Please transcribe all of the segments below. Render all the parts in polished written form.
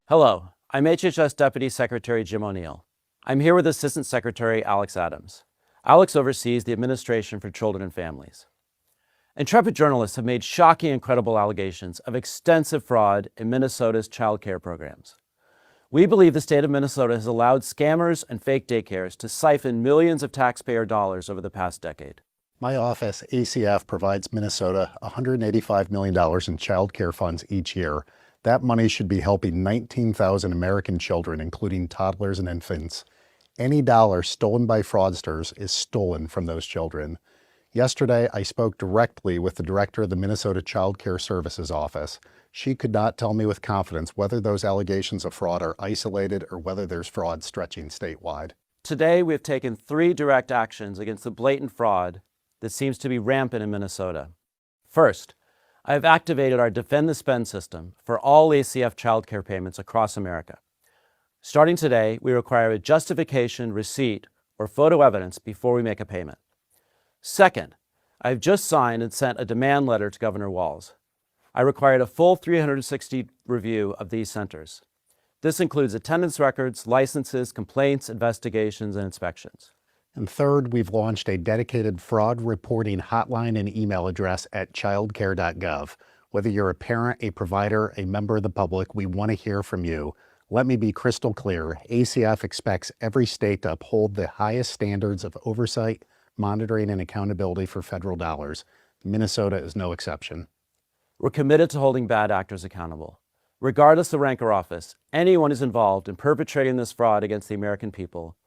Hello, I'm HHS Deputy Secretary Jim O'Neill. I'm here with Assistant Secretary Alex Adams. Alex oversees the Administration for Children and Families. Intrepid journalists have made shocking and credible allegations of extensive fraud in Minnesota's child care programs. We believe the state of Minnesota has allowed scammers and fake daycares to siphon millions of taxpayer dollars over the past decade. My office, ACF, provides Minnesota $185 million in child care funds each year. That money should be helping 19,000 American children, including toddlers and infants. Any dollar stolen by fraudsters is stolen from those children. Yesterday, I spoke directly with the director of the Minnesota Child Care Services Office. She could not tell me with confidence whether those allegations of fraud are isolated or whether there's fraud stretching statewide. Today, we have taken 3 direct actions against the blatant fraud that seems to be rampant in Minnesota. First, I have activated our Defend the Spend system for all ACF child care payments across America. Starting today, we require a justification, receipt, or photo evidence before we make a payment. Second, I have just signed and sent a demand letter to Governor Walz. I required a full 360 review of these centers. This includes attendance records, licenses, complaints, investigations, and inspections. And third, we've launched a dedicated fraud reporting hotline and email address at childcare.gov. Whether you're a parent, a provider, a member of the public, we want to hear from you. Let me be crystal clear. ACF expects every state to uphold the highest standards of oversight, monitoring, and accountability for federal dollars. Minnesota is no exception. We're committed to holding bad actors accountable. Regardless of rank or office, anyone who's involved in perpetrating this fraud against the American people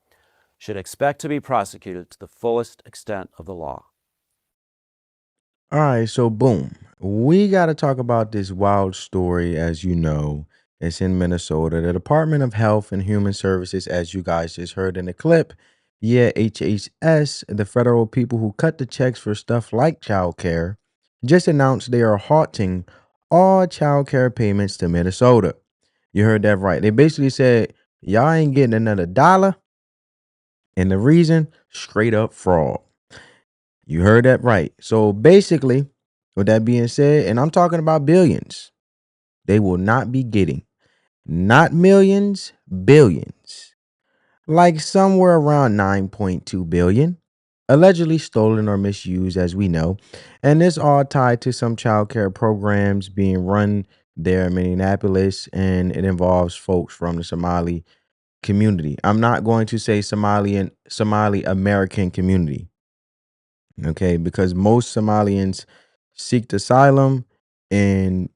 should expect to be prosecuted to the fullest extent of the law. All right, so boom. We got to talk about this wild story. As you know, it's in Minnesota. The Department of Health and Human Services, as you guys just heard in the clip, yeah, HHS, the federal people who cut the checks for stuff like childcare, just announced they are halting all childcare payments to Minnesota. You heard that right. They basically said, y'all ain't getting another dollar. And the reason, straight up fraud. You heard that right. So basically, with that being said, and I'm talking about billions, they will not be getting not millions, billions. Like somewhere around 9.2 billion, allegedly stolen or misused, as we know. And this all tied to some child care programs being run there in Minneapolis, and it involves folks from the Somali community. I'm not going to say Somali American community. Okay, because most Somalians seek asylum, and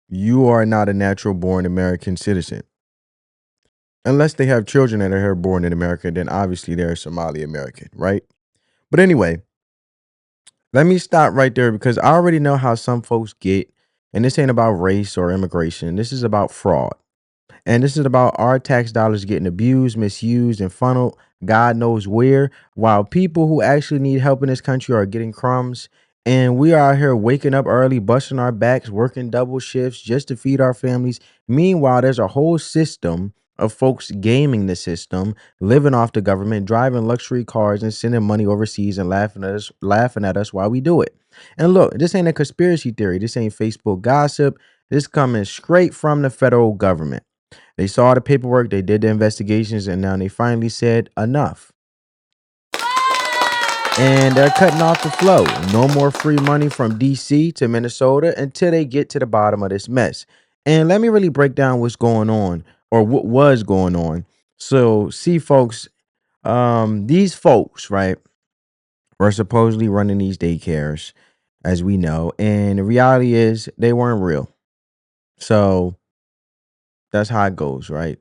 you are not a natural born American citizen. Unless they have children that are here born in America, then obviously they're Somali American, right? But anyway, let me stop right there because I already know how some folks get, and this ain't about race or immigration. This is about fraud. And this is about our tax dollars getting abused, misused, and funneled God knows where, while people who actually need help in this country are getting crumbs. And we are out here waking up early, busting our backs, working double shifts just to feed our families. Meanwhile, there's a whole system of folks gaming the system, living off the government, driving luxury cars, and sending money overseas and laughing at us while we do it. And look, this ain't a conspiracy theory. This ain't Facebook gossip. This coming straight from the federal government. They saw the paperwork, they did the investigations, and now they finally said enough. And they're cutting off the flow. No more free money from DC to Minnesota until they get to the bottom of this mess. And let me really break down what's going on, or what was going on. So, see, folks, these folks, right, were supposedly running these daycares, as we know. And the reality is they weren't real. So that's how it goes, right?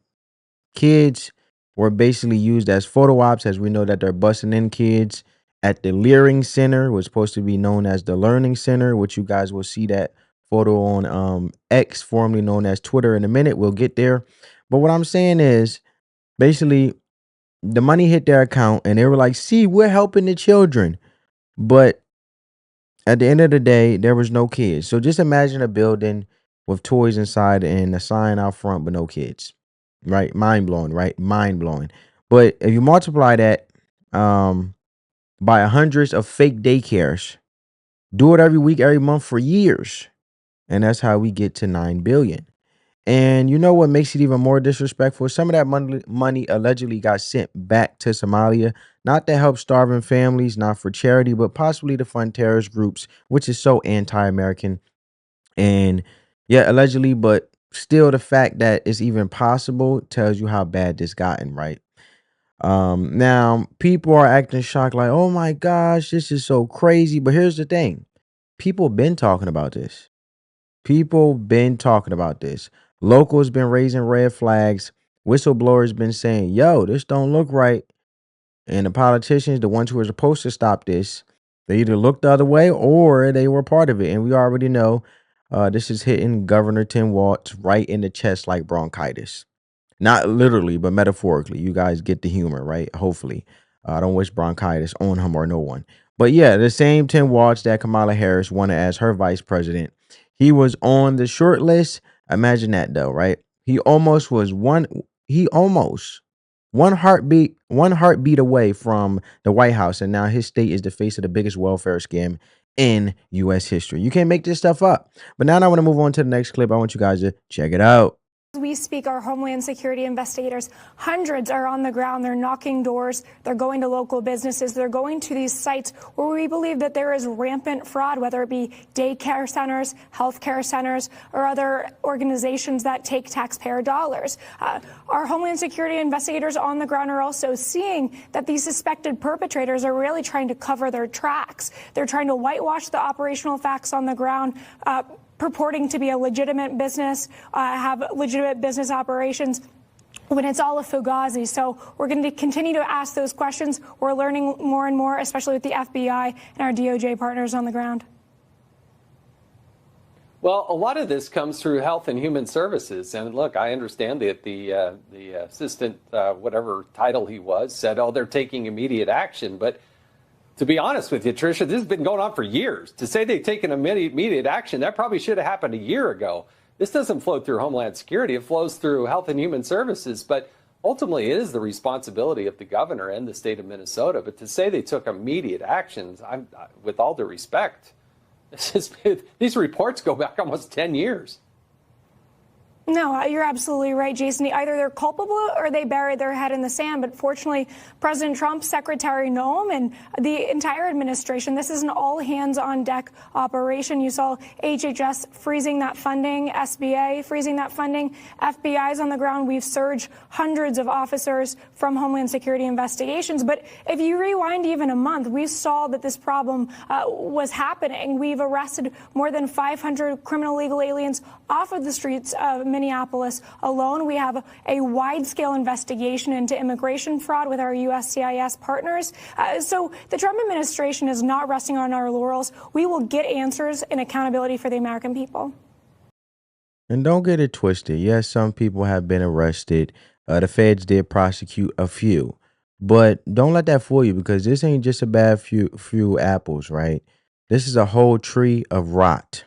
Kids were basically used as photo ops, as we know that they're busting in kids at the Leering Center, was supposed to be known as the Learning Center, which you guys will see that photo on X, formerly known as Twitter, in a minute. We'll get there. But what I'm saying is, basically, the money hit their account, and they were like, see, we're helping the children. But at the end of the day, there was no kids. So just imagine a building with toys inside and a sign out front, but no kids. Right? Mind blowing, right? Mind blowing. But if you multiply that by hundreds of fake daycares, do it every week, every month for years. And that's how we get to 9 billion. And you know what makes it even more disrespectful? Some of that money allegedly got sent back to Somalia, not to help starving families, not for charity, but possibly to fund terrorist groups, which is so anti-American. And yeah, allegedly, but still the fact that it's even possible tells you how bad this gotten, right? Now people are acting shocked, like, oh my gosh, this is so crazy. But here's the thing: people been talking about this. People been talking about this. Locals been raising red flags. Whistleblowers been saying, yo, this don't look right. And the politicians, the ones who are supposed to stop this, they either looked the other way or they were part of it. And we already know this is hitting Governor Tim Walz right in the chest like bronchitis. Not literally, but metaphorically. You guys get the humor, right? Hopefully. I don't wish bronchitis on him or no one. But yeah, the same Tim Walz that Kamala Harris wanted as her vice president. He was on the short list. Imagine that though, right? He almost one heartbeat away from the White House. And now his state is the face of the biggest welfare scam in US history. You can't make this stuff up. But now I want to move on to the next clip. I want you guys to check it out. As we speak, our Homeland Security investigators, hundreds are on the ground. They're knocking doors. They're going to local businesses. They're going to these sites where we believe that there is rampant fraud, whether it be daycare centers, healthcare centers, or other organizations that take taxpayer dollars. Our Homeland Security investigators on the ground are also seeing that these suspected perpetrators are really trying to cover their tracks. They're trying to whitewash the operational facts on the ground, purporting to be a legitimate business, have legitimate business operations, when it's all a fugazi. So we're going to continue to ask those questions. We're learning more and more, especially with the FBI and our DOJ partners on the ground. Well, a lot of this comes through Health and Human Services. And look, I understand that the assistant, whatever title he was, said, oh, they're taking immediate action. But to be honest with you, Tricia, this has been going on for years. To say they've taken immediate action, that probably should have happened a year ago. This doesn't flow through Homeland Security. It flows through Health and Human Services. But ultimately, it is the responsibility of the governor and the state of Minnesota. But to say they took immediate actions, with all due respect, these reports go back almost 10 years. No, you're absolutely right, Jason. Either they're culpable or they buried their head in the sand. But fortunately, President Trump, Secretary Noem, and the entire administration, this is an all-hands-on-deck operation. You saw HHS freezing that funding, SBA freezing that funding, FBI's on the ground. We've surged hundreds of officers from Homeland Security investigations. But if you rewind even a month, we saw that this problem was happening. We've arrested more than 500 criminal illegal aliens off of the streets of Minneapolis alone. We have a wide-scale investigation into immigration fraud with our USCIS partners. So the Trump administration is not resting on our laurels. We will get answers and accountability for the American people. And don't get it twisted. Yes, some people have been arrested. The feds did prosecute a few. But don't let that fool you, because this ain't just a bad few apples, right? This is a whole tree of rot.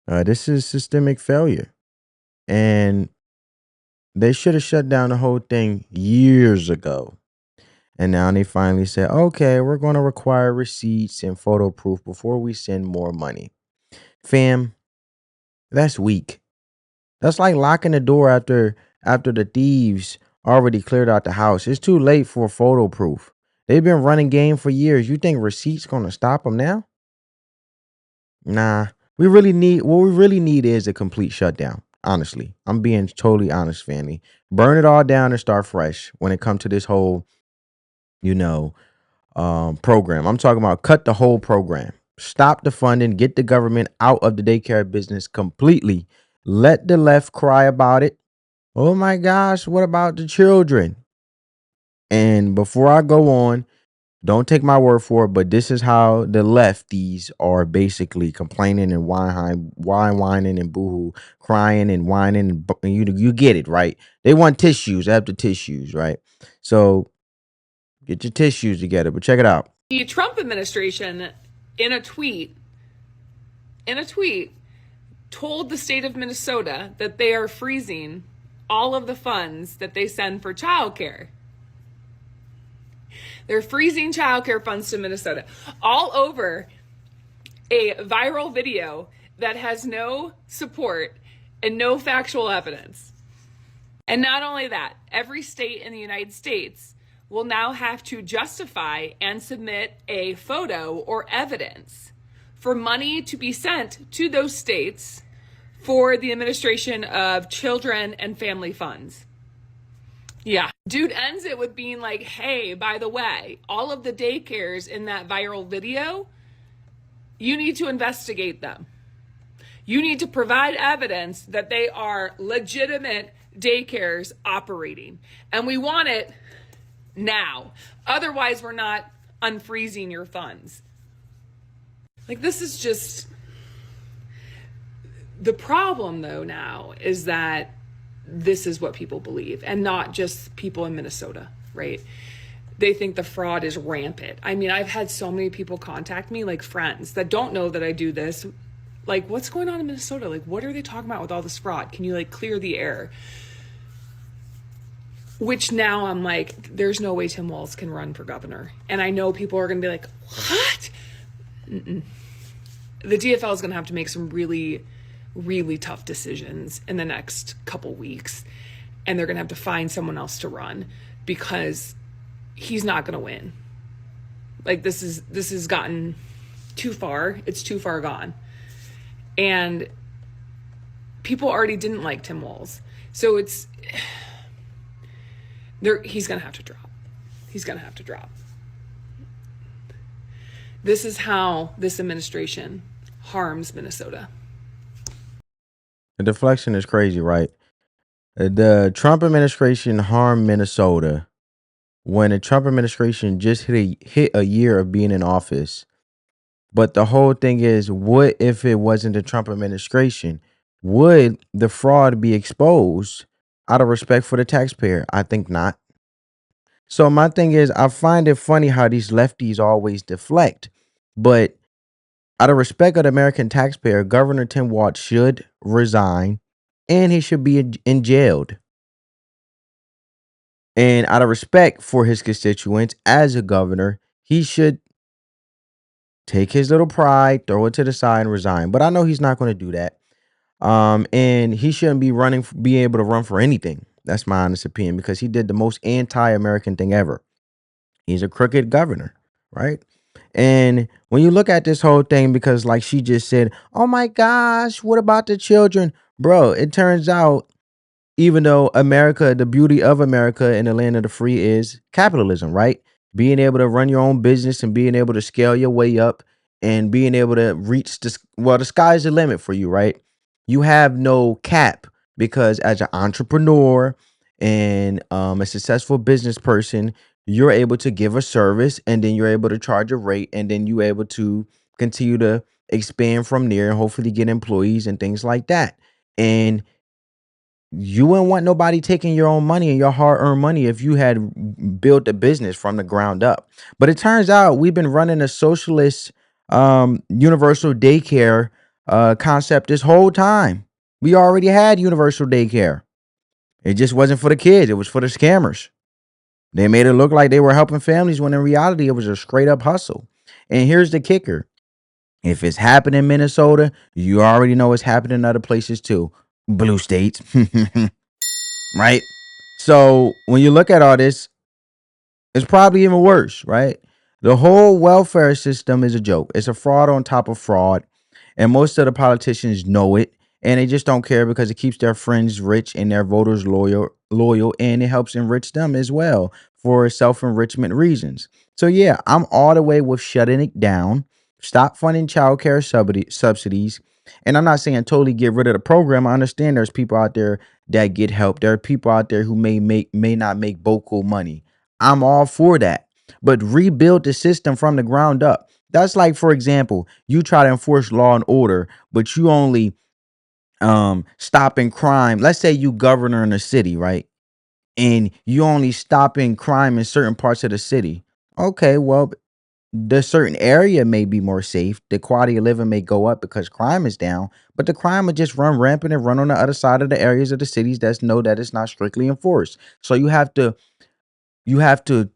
This is systemic failure. And they should have shut down the whole thing years ago. And now they finally said, okay, we're going to require receipts and photo proof before we send more money. Fam, that's weak. That's like locking the door after the thieves already cleared out the house. It's too late for photo proof. They've been running game for years. You think receipts going to stop them now? Nah. What we really need is a complete shutdown. Honestly, I'm being totally honest, family. Burn it all down and start fresh when it comes to this whole, program. I'm talking about cut the whole program. Stop the funding. Get the government out of the daycare business completely. Let the left cry about it. Oh my gosh, what about the children? And before I go on, don't take my word for it, but this is how the lefties are basically complaining and whining and boohoo, crying and whining. And you get it, right? They want tissues after tissues, right? So get your tissues together, but check it out. The Trump administration, in a tweet, told the state of Minnesota that they are freezing all of the funds that they send for childcare. They're freezing childcare funds to Minnesota all over a viral video that has no support and no factual evidence. And not only that, every state in the United States will now have to justify and submit a photo or evidence for money to be sent to those states for the administration of children and family funds. Yeah. Dude ends it with being like, hey, by the way, all of the daycares in that viral video, you need to investigate them. You need to provide evidence that they are legitimate daycares operating. And we want it now. Otherwise, we're not unfreezing your funds. Like, this is just... The problem, though, now is that this is what people believe, and not just people in Minnesota, right? They think the fraud is rampant. I mean, I've had so many people contact me, like friends that don't know that I do this. Like, what's going on in Minnesota? Like, what are they talking about with all this fraud? Can you, like, clear the air? Which now I'm like, there's no way Tim Walz can run for governor. And I know people are going to be like, what? Mm-mm. The DFL is going to have to make some really tough decisions in the next couple weeks, and they're gonna have to find someone else to run because he's not gonna win. Like, this has gotten too far. It's too far gone, and people already didn't like Tim Walz, so he's gonna have to drop. He's gonna have to drop. This is how this administration harms Minnesota. The deflection is crazy, right? The Trump administration harmed Minnesota when the Trump administration just hit a year of being in office. But the whole thing is, what if it wasn't the Trump administration? Would the fraud be exposed out of respect for the taxpayer? I think not. So my thing is, I find it funny how these lefties always deflect. But out of respect of the American taxpayer, Governor Tim Walz should resign, and he should be in jailed. And out of respect for his constituents as a governor, he should take his little pride, throw it to the side, and resign. But I know he's not going to do that. And he shouldn't be able to run for anything. That's my honest opinion, because he did the most anti-American thing ever. He's a crooked governor, right? And when you look at this whole thing, because like she just said, oh my gosh, what about the children? Bro, it turns out, even though America, the beauty of America and the land of the free is capitalism, right? Being able to run your own business and being able to scale your way up and being able to reach the sky's the limit for you, right? You have no cap, because as an entrepreneur and a successful business person, you're able to give a service, and then you're able to charge a rate, and then you're able to continue to expand from there and hopefully get employees and things like that. And you wouldn't want nobody taking your own money and your hard-earned money if you had built a business from the ground up. But it turns out we've been running a socialist universal daycare concept this whole time. We already had universal daycare. It just wasn't for the kids. It was for the scammers. They made it look like they were helping families when in reality it was a straight up hustle. And here's the kicker. If it's happening in Minnesota, you already know it's happening in other places too. Blue states. Right? So when you look at all this, it's probably even worse, right? The whole welfare system is a joke. It's a fraud on top of fraud. And most of the politicians know it. And they just don't care, because it keeps their friends rich and their voters loyal, and it helps enrich them as well for self-enrichment reasons. So yeah, I'm all the way with shutting it down. Stop funding childcare subsidies. And I'm not saying totally get rid of the program. I understand there's people out there that get help. There are people out there who may not make boco money. I'm all for that. But rebuild the system from the ground up. That's like, for example, you try to enforce law and order, but you only stopping crime. Let's say you governor in a city, right? And you only stopping crime in certain parts of the city. Okay, well, the certain area may be more safe. The quality of living may go up because crime is down, but the crime will just run rampant and run on the other side of the areas of the cities that know that it's not strictly enforced. So you have to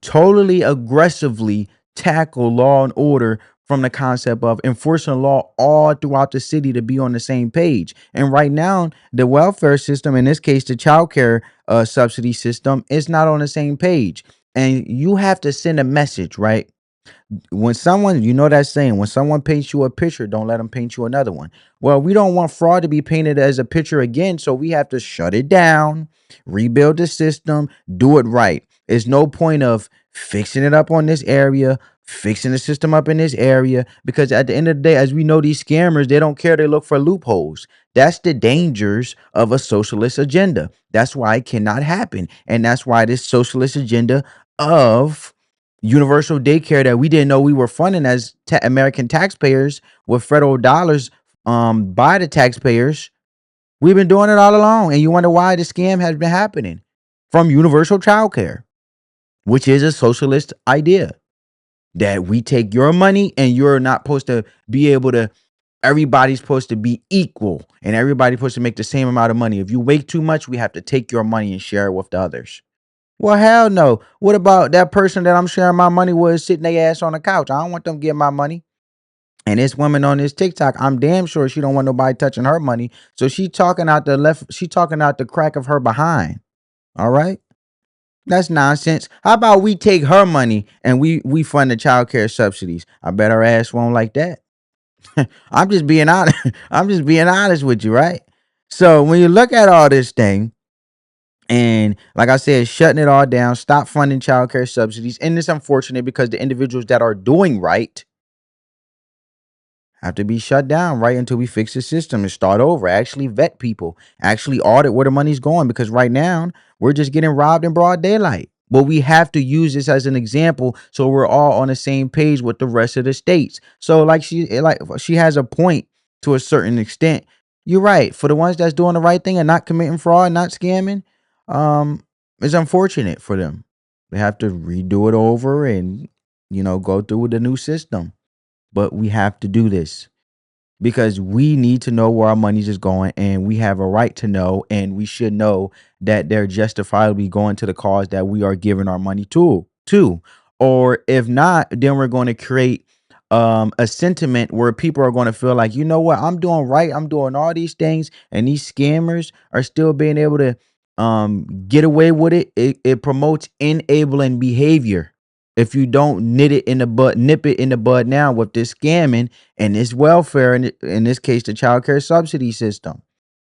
totally aggressively tackle law and order from the concept of enforcing law all throughout the city to be on the same page. And right now, the welfare system, in this case, the child care subsidy system, is not on the same page. And you have to send a message, right? When someone, you know that saying, when someone paints you a picture, don't let them paint you another one. Well, we don't want fraud to be painted as a picture again, so we have to shut it down, rebuild the system, do it right. There's no point of fixing it up on this area, fixing the system up in this area, because at the end of the day, as we know, these scammers, they don't care, they look for loopholes. That's the dangers of a socialist agenda. That's why it cannot happen. And that's why this socialist agenda of universal daycare that we didn't know we were funding as American taxpayers with federal dollars by the taxpayers. We've been doing it all along, and you wonder why the scam has been happening from universal child care, which is a socialist idea that we take your money and you're not supposed to be able to, everybody's supposed to be equal and everybody's supposed to make the same amount of money. If you make too much, we have to take your money and share it with the others. Well, hell no. What about that person that I'm sharing my money with sitting their ass on the couch? I don't want them getting my money. And this woman on this TikTok, I'm damn sure she don't want nobody touching her money. So she talking out the crack of her behind. All right. That's nonsense. How about we take her money and we fund the child care subsidies? I bet her ass won't like that. I'm just being honest. I'm just being honest with you, right? So when you look at all this thing, and like I said, shutting it all down, stop funding child care subsidies. And it's unfortunate because the individuals that are doing right have to be shut down right until we fix the system and start over. Actually vet people, actually audit where the money's going, because right now we're just getting robbed in broad daylight. But we have to use this as an example so we're all on the same page with the rest of the states. So like she has a point to a certain extent. You're right. For the ones that's doing the right thing and not committing fraud, not scamming, it's unfortunate for them. They have to redo it over and go through the new system. But we have to do this because we need to know where our money is going, and we have a right to know, and we should know that they're justifiably going to the cause that we are giving our money to. Or if not, then we're going to create a sentiment where people are going to feel like, you know what, I'm doing right, I'm doing all these things, and these scammers are still being able to get away with it. It promotes enabling behavior. If you don't nip it in the bud now with this scamming and this welfare, in this case, the child care subsidy system,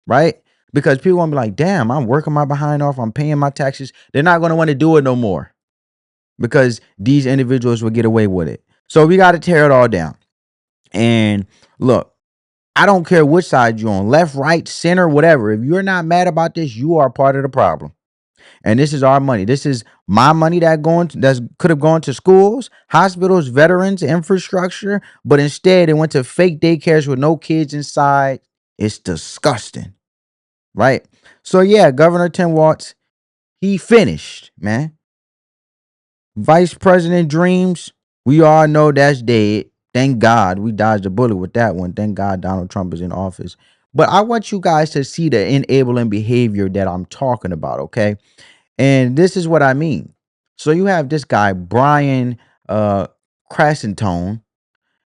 right? Because people won't be like, damn, I'm working my behind off, I'm paying my taxes. They're not going to want to do it no more because these individuals will get away with it. So we got to tear it all down. And look, I don't care which side you're on, left, right, center, whatever. If you're not mad about this, you are part of the problem. And this is our money. This is my money that could have gone to schools, hospitals, veterans, infrastructure, but instead it went to fake daycares with no kids inside. It's disgusting, right? So yeah, Governor Tim Walz, he finished, man. Vice President dreams, we all know that's dead. Thank God we dodged a bullet with that one. Thank God Donald Trump is in office. But I want you guys to see the enabling behavior that I'm talking about, okay? And this is what I mean. So you have this guy, Brian Crasentone.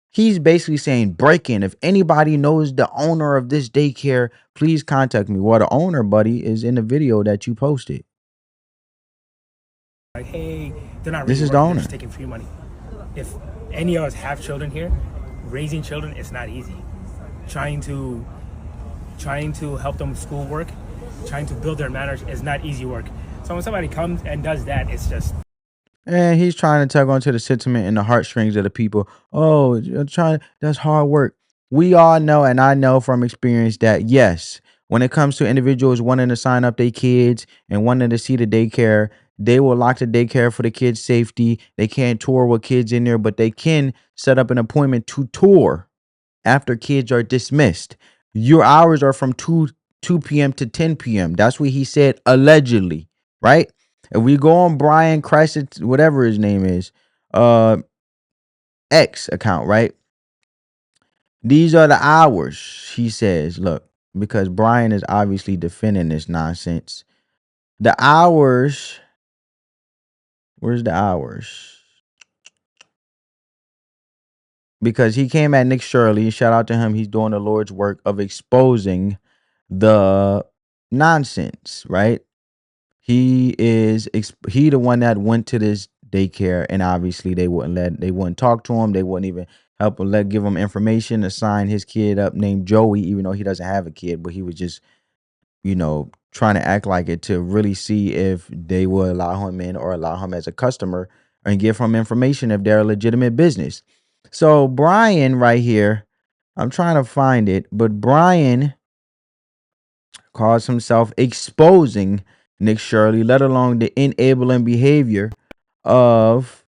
He's basically saying, break in. If anybody knows the owner of this daycare, please contact me. Well, the owner, buddy, is in the video that you posted. Like, hey, they're not This really is the working, owner. they're just taking free money. If any of us have children here, raising children is not easy. Trying to help them with schoolwork, trying to build their manners is not easy work. So when somebody comes and does that, it's just. And he's trying to tug onto the sentiment and the heartstrings of the people. Oh, you're that's hard work. We all know, and I know from experience, that yes, when it comes to individuals wanting to sign up their kids and wanting to see the daycare, they will lock the daycare for the kids' safety. They can't tour with kids in there, but they can set up an appointment to tour after kids are dismissed. Your hours are from 2 p.m. to 10 p.m. That's what he said, allegedly, right? If we go on Brian Crescent, whatever his name is, X account, right? These are the hours, he says. Look, because Brian is obviously defending this nonsense. The hours, where's the hours? because he came at Nick Shirley. Shout out to him. He's doing the Lord's work of exposing the nonsense, right? He the one that went to this daycare, and obviously they wouldn't talk to him. They wouldn't even help him, give him information to sign his kid up named Joey, even though he doesn't have a kid, but he was just, trying to act like it to really see if they would allow him in or allow him as a customer and give him information if they're a legitimate business. So Brian right here, I'm trying to find it, but Brian calls himself exposing Nick Shirley, let alone the enabling behavior of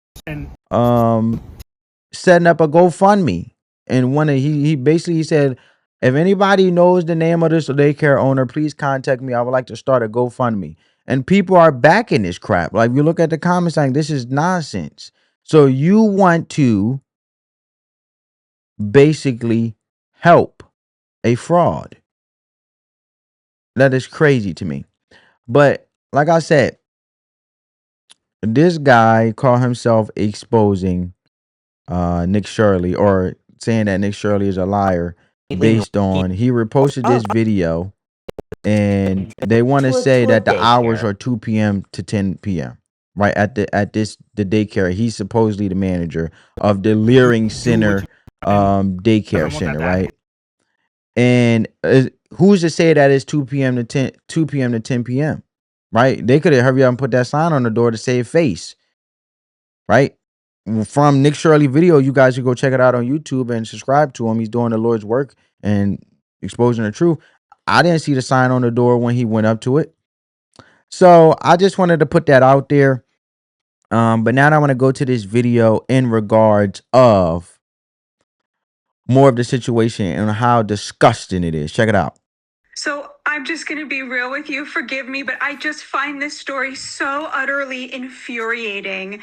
setting up a GoFundMe. And he basically said, if anybody knows the name of this daycare owner, please contact me. I would like to start a GoFundMe. And people are backing this crap. Like, you look at the comments, like, this is nonsense. So you want to basically help a fraud. That is crazy to me. But like I said, this guy called himself exposing Nick Shirley, or saying that Nick Shirley is a liar, based on he reposted this video, and they want to say that the hours are 2 p.m. to 10 p.m. right at the daycare. He's supposedly the manager of the Leering Center daycare center, right? And who's to say that it's 2 p.m. to 10 p.m. right? They could have hurry up and put that sign on the door to save face, right? From Nick Shirley video, you guys can go check it out on YouTube and subscribe to him. He's doing the Lord's work and exposing the truth. I didn't see the sign on the door when he went up to it. So I just wanted to put that out there. But now I want to go to this video in regards of more of the situation and how disgusting it is. Check it out. So I'm just going to be real with you. Forgive me, but I just find this story so utterly infuriating.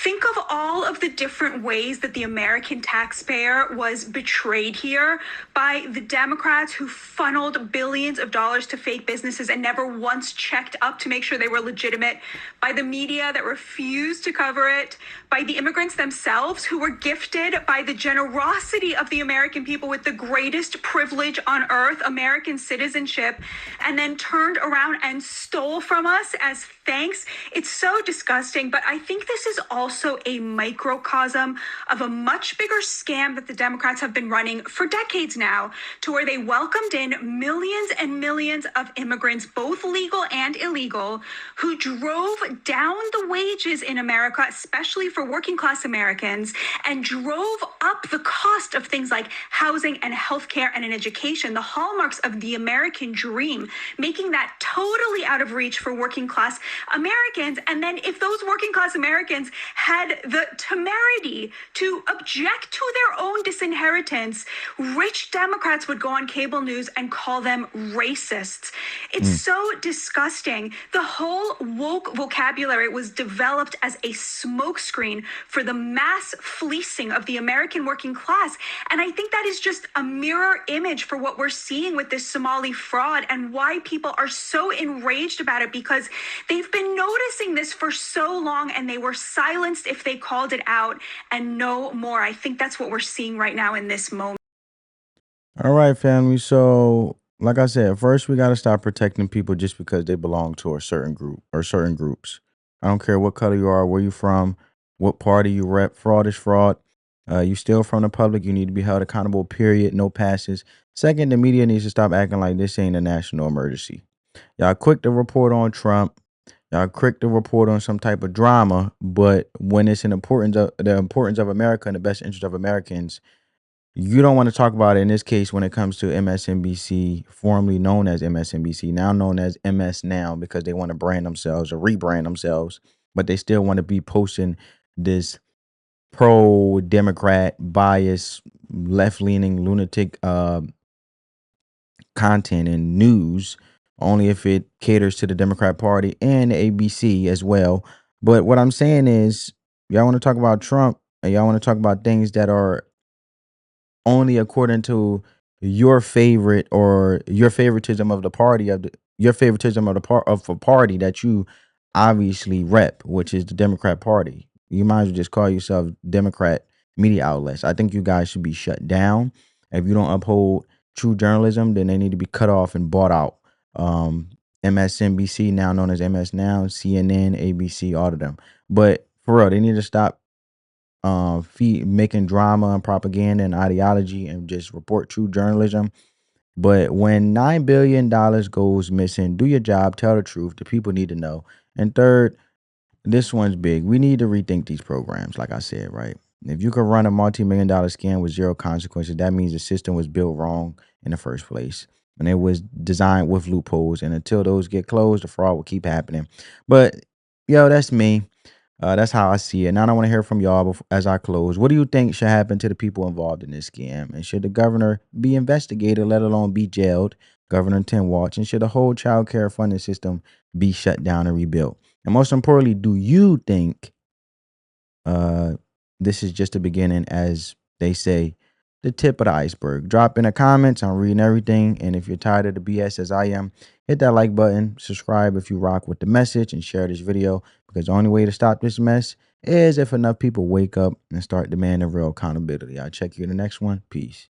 Think of all of the different ways that the American taxpayer was betrayed here by the Democrats who funneled billions of dollars to fake businesses and never once checked up to make sure they were legitimate, by the media that refused to cover it, by the immigrants themselves who were gifted by the generosity of the American people with the greatest privilege on earth, American citizenship, and then turned around and stole from us as thanks. It's so disgusting, but I think this is also a microcosm of a much bigger scam that the Democrats have been running for decades now, to where they welcomed in millions and millions of immigrants, both legal and illegal, who drove down the wages in America, especially for working class Americans, and drove up the cost of things like housing and healthcare and an education, the hallmarks of the American dream, making that totally out of reach for working class Americans. And then if those working class Americans had the temerity to object to their own disinheritance, rich Democrats would go on cable news and call them racists. It's so disgusting. The whole woke vocabulary was developed as a smokescreen for the mass fleecing of the American working class. And I think that is just a mirror image for what we're seeing with this Somali fraud and why people are so enraged about it, because they've been noticing this for so long and they were silenced if they called it out, and no more. I think that's what we're seeing right now in this moment. All right, family. So, like I said, first we got to stop protecting people just because they belong to a certain group or certain groups. I don't care what color you are, where you from, what party you rep. Fraud is fraud. You steal from the public, you need to be held accountable, period. No passes. Second, the media needs to stop acting like this ain't a national emergency. Y'all quick to report on Trump. Y'all quick to report on some type of drama, but when it's the importance of America and the best interest of Americans, you don't want to talk about it. In this case, when it comes to MSNBC, formerly known as MSNBC, now known as MS Now, because they want to brand themselves or rebrand themselves, but they still want to be posting this pro-Democrat, bias, left-leaning, lunatic content and news, only if it caters to the Democrat Party and the ABC as well. But what I'm saying is, y'all want to talk about Trump, and y'all want to talk about things that are only according to your favorite or your favoritism of the party of your favoritism of the part of a party that you obviously rep, which is the Democrat Party. You might as well just call yourself Democrat media outlets. I think you guys should be shut down. If you don't uphold true journalism, then they need to be cut off and bought out. MSNBC, now known as MS Now, CNN, ABC, all of them. But for real, they need to stop making drama and propaganda and ideology and just report true journalism. But when $9 billion goes missing, do your job, tell the truth. The people need to know. And third, this one's big. We need to rethink these programs, like I said, right? If you could run a multi-million-dollar scam with zero consequences, that means the system was built wrong in the first place. And it was designed with loopholes. And until those get closed, the fraud will keep happening. But, yo, that's me. That's how I see it. Now I want to hear from y'all as I close. What do you think should happen to the people involved in this scam? And should the governor be investigated, let alone be jailed? Governor Tim Walz. And should the whole child care funding system be shut down and rebuilt? And most importantly, do you think this is just the beginning, as they say, the tip of the iceberg? Drop in the comments. I'm reading everything. And if you're tired of the BS as I am, hit that like button, subscribe if you rock with the message, and share this video, because the only way to stop this mess is if enough people wake up and start demanding real accountability. I'll check you in the next one. Peace.